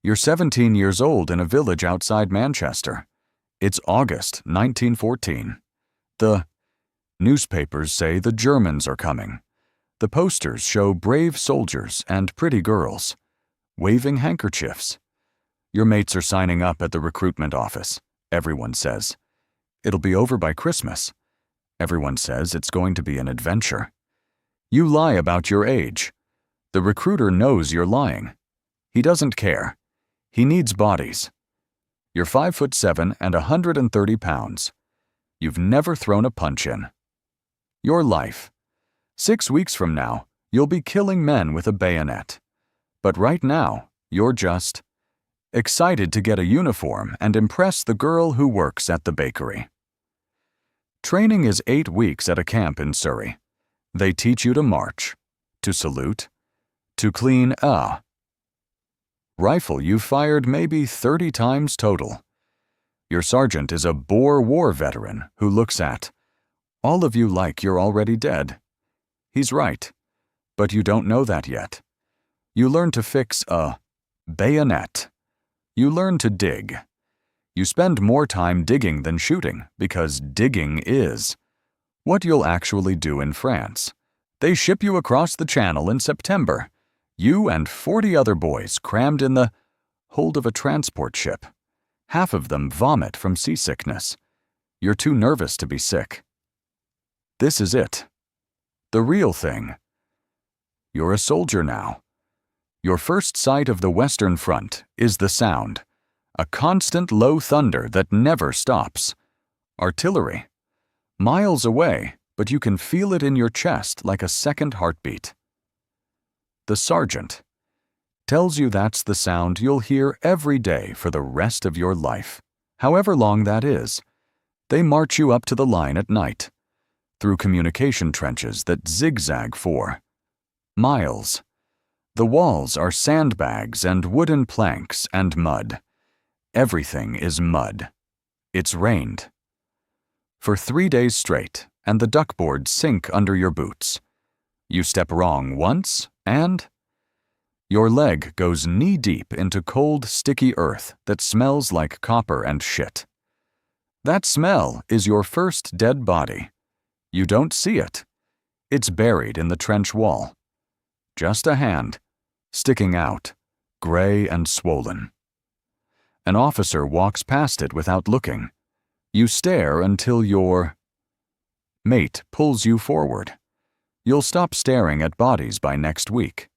You're 17 years old in a village outside Manchester. It's August 1914. The newspapers say the Germans are coming. The posters show brave soldiers and pretty girls, waving handkerchiefs. Your mates are signing up at the recruitment office, everyone says. It'll be over by Christmas. Everyone says it's going to be an adventure. You lie about your age. The recruiter knows you're lying. He doesn't care. He needs bodies. You're 5'7" and 130 pounds. You've never thrown a punch in. Your life. 6 weeks from now, you'll be killing men with a bayonet. But right now, you're just excited to get a uniform and impress the girl who works at the bakery. Training is 8 weeks at a camp in Surrey. They teach you to march, to salute, to clean a rifle you've fired maybe 30 times total. Your sergeant is a Boer War veteran who looks at all of you like you're already dead. He's right, but you don't know that yet. You learn to fix a bayonet. You learn to dig. You spend more time digging than shooting because digging is what you'll actually do in France. They ship you across the Channel in September. You and 40 other boys crammed in the hold of a transport ship. Half of them vomit from seasickness. You're too nervous to be sick. This is it. The real thing. You're a soldier now. Your first sight of the Western Front is the sound, a constant low thunder that never stops. Artillery. Miles away, but you can feel it in your chest like a second heartbeat. The sergeant tells you that's the sound you'll hear every day for the rest of your life, however long that is. They march you up to the line at night, through communication trenches that zigzag for miles. The walls are sandbags and wooden planks and mud. Everything is mud. It's rained. For 3 days straight, and the duckboards sink under your boots. You step wrong once, and your leg goes knee-deep into cold, sticky earth that smells like copper and shit. That smell is your first dead body. You don't see it. It's buried in the trench wall. Just a hand, sticking out, gray and swollen. An officer walks past it without looking. You stare until your mate pulls you forward. You'll stop staring at bodies by next week.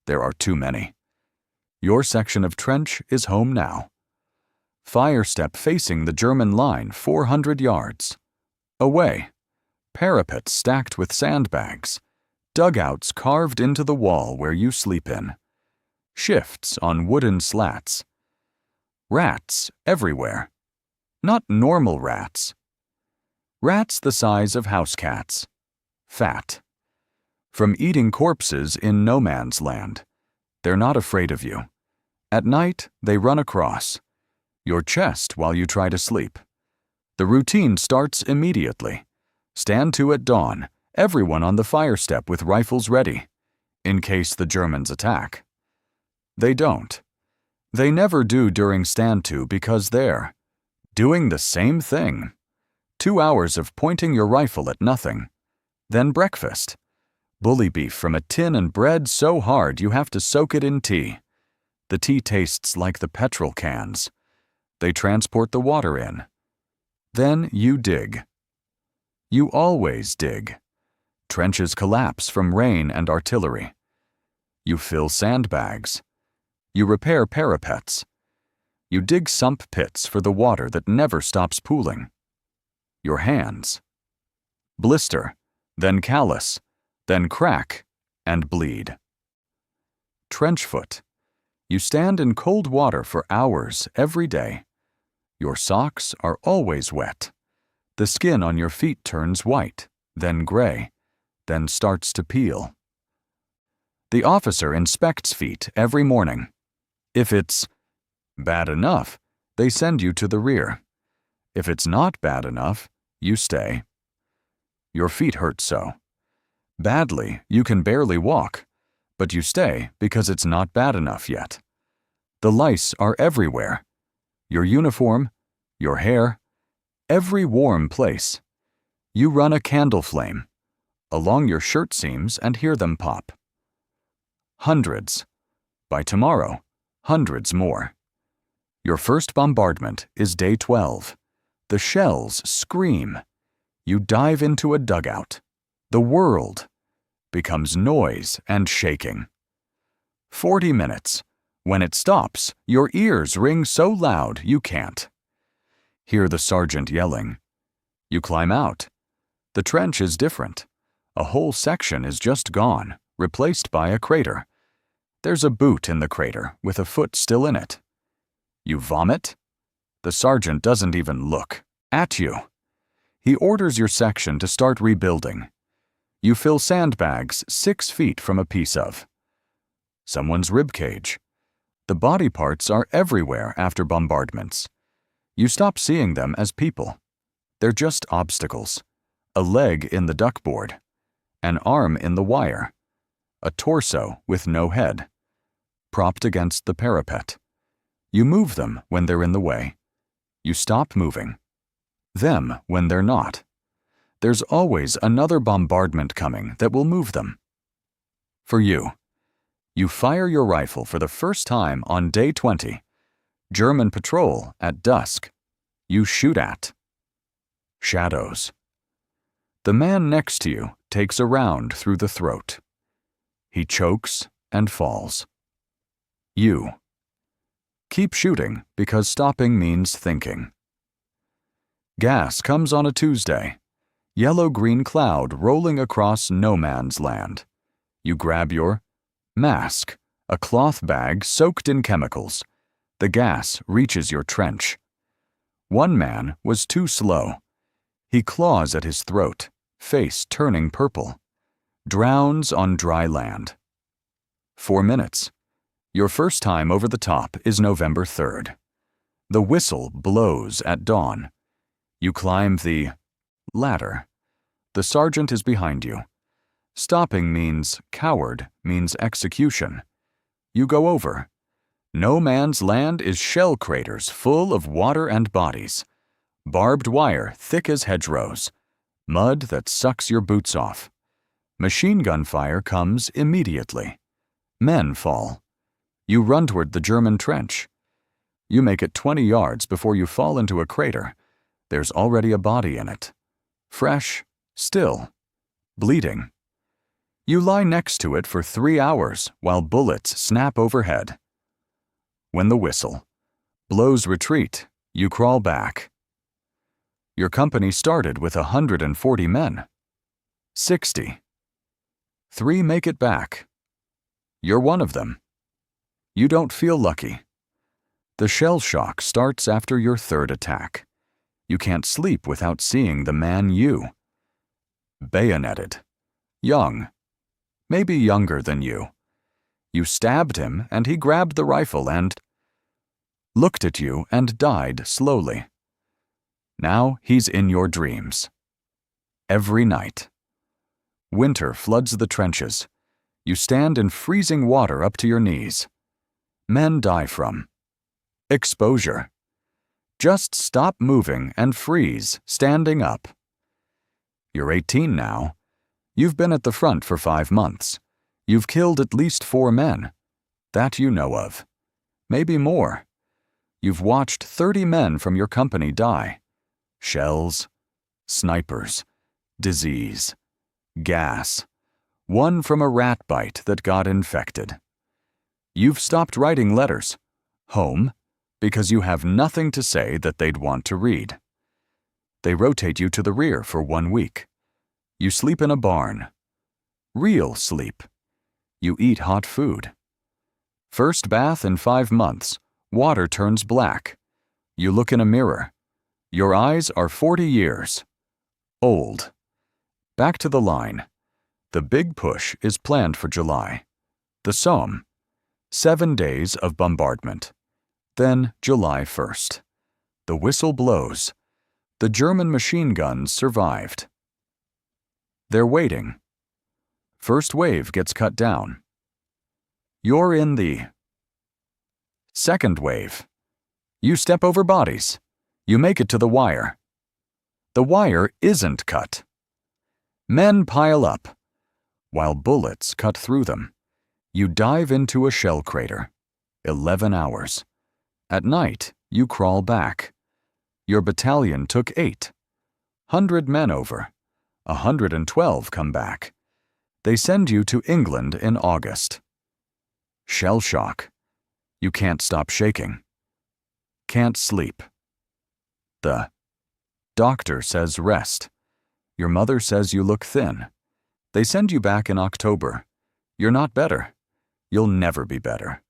There are too many. Your section of trench is home now. Fire step facing the German line 400 yards. Away. Parapets stacked with sandbags. Dugouts carved into the wall where you sleep in. Shifts on wooden slats. Rats everywhere. Not normal rats. Rats the size of house cats. Fat. From eating corpses in no man's land. They're not afraid of you. At night, they run across your chest while you try to sleep. The routine starts immediately. Stand to at dawn, everyone on the fire step with rifles ready, in case the Germans attack. They don't. They never do during stand to because they're doing the same thing. 2 hours of pointing your rifle at nothing. Then breakfast. Bully beef from a tin and bread so hard you have to soak it in tea. The tea tastes like the petrol cans. They transport the water in. Then you dig. You always dig. Trenches collapse from rain and artillery. You fill sandbags. You repair parapets. You dig sump pits for the water that never stops pooling. Your hands. Blister, then callus, then crack, and bleed. Trench foot. You stand in cold water for hours every day. Your socks are always wet. The skin on your feet turns white, then gray, then starts to peel. The officer inspects feet every morning. If it's bad enough, they send you to the rear. If it's not bad enough, you stay. Your feet hurt so. Badly, you can barely walk, but you stay because it's not bad enough yet. The lice are everywhere. Your uniform, your hair, every warm place. You run a candle flame along your shirt seams and hear them pop. Hundreds. By tomorrow, hundreds more. Your first bombardment is day 12. The shells scream. You dive into a dugout. The world becomes noise and shaking. 40 minutes. When it stops, your ears ring so loud you can't. Hear the sergeant yelling. You climb out. The trench is different. A whole section is just gone, replaced by a crater. There's a boot in the crater with a foot still in it. You vomit? The sergeant doesn't even look at you. He orders your section to start rebuilding. You fill sandbags 6 feet from a piece of someone's ribcage. The body parts are everywhere after bombardments. You stop seeing them as people. They're just obstacles. A leg in the duckboard. An arm in the wire. A torso with no head. Propped against the parapet. You move them when they're in the way. You stop moving them when they're not. There's always another bombardment coming that will move them. For you, you fire your rifle for the first time on day 20. German patrol at dusk. You shoot at shadows. The man next to you takes a round through the throat. He chokes and falls. You keep shooting because stopping means thinking. Gas comes on a Tuesday. Yellow-green cloud rolling across no man's land. You grab your mask, a cloth bag soaked in chemicals. The gas reaches your trench. One man was too slow. He claws at his throat, face turning purple. Drowns on dry land. 4 minutes. Your first time over the top is November 3rd. The whistle blows at dawn. You climb the ladder. The sergeant is behind you. Stopping means coward, means execution. You go over. No man's land is shell craters full of water and bodies. Barbed wire thick as hedgerows. Mud that sucks your boots off. Machine gun fire comes immediately. Men fall. You run toward the German trench. You make it 20 yards before you fall into a crater. There's already a body in it. Fresh, still, bleeding. You lie next to it for 3 hours while bullets snap overhead. When the whistle blows retreat, you crawl back. Your company started with 140 men. 60. 3 make it back. You're one of them. You don't feel lucky. The shell shock starts after your 3rd attack. You can't sleep without seeing the man you bayoneted. Young. Maybe younger than you. You stabbed him and he grabbed the rifle and looked at you and died slowly. Now he's in your dreams. Every night. Winter floods the trenches. You stand in freezing water up to your knees. Men die from exposure. Just stop moving and freeze, standing up. You're 18 now. You've been at the front for 5 months. You've killed at least 4 men. That you know of. Maybe more. You've watched 30 men from your company die. Shells, snipers, disease, gas. One from a rat bite that got infected. You've stopped writing letters. Home, because you have nothing to say that they'd want to read. They rotate you to the rear for 1 week. You sleep in a barn. Real sleep. You eat hot food. First bath in 5 months. Water turns black. You look in a mirror. Your eyes are 40 years. Old. Back to the line. The big push is planned for July. The Somme. 7 days of bombardment. Then July 1st. The whistle blows. The German machine guns survived. They're waiting. First wave gets cut down. You're in the Second wave. You step over bodies. You make it to the wire. The wire isn't cut. Men pile up, while bullets cut through them. You dive into a shell crater. 11 hours. At night, you crawl back. Your battalion took 8. 100 men over. 112 come back. They send you to England in August. Shell shock. You can't stop shaking. Can't sleep. The doctor says rest. Your mother says you look thin. They send you back in October. You're not better. You'll never be better.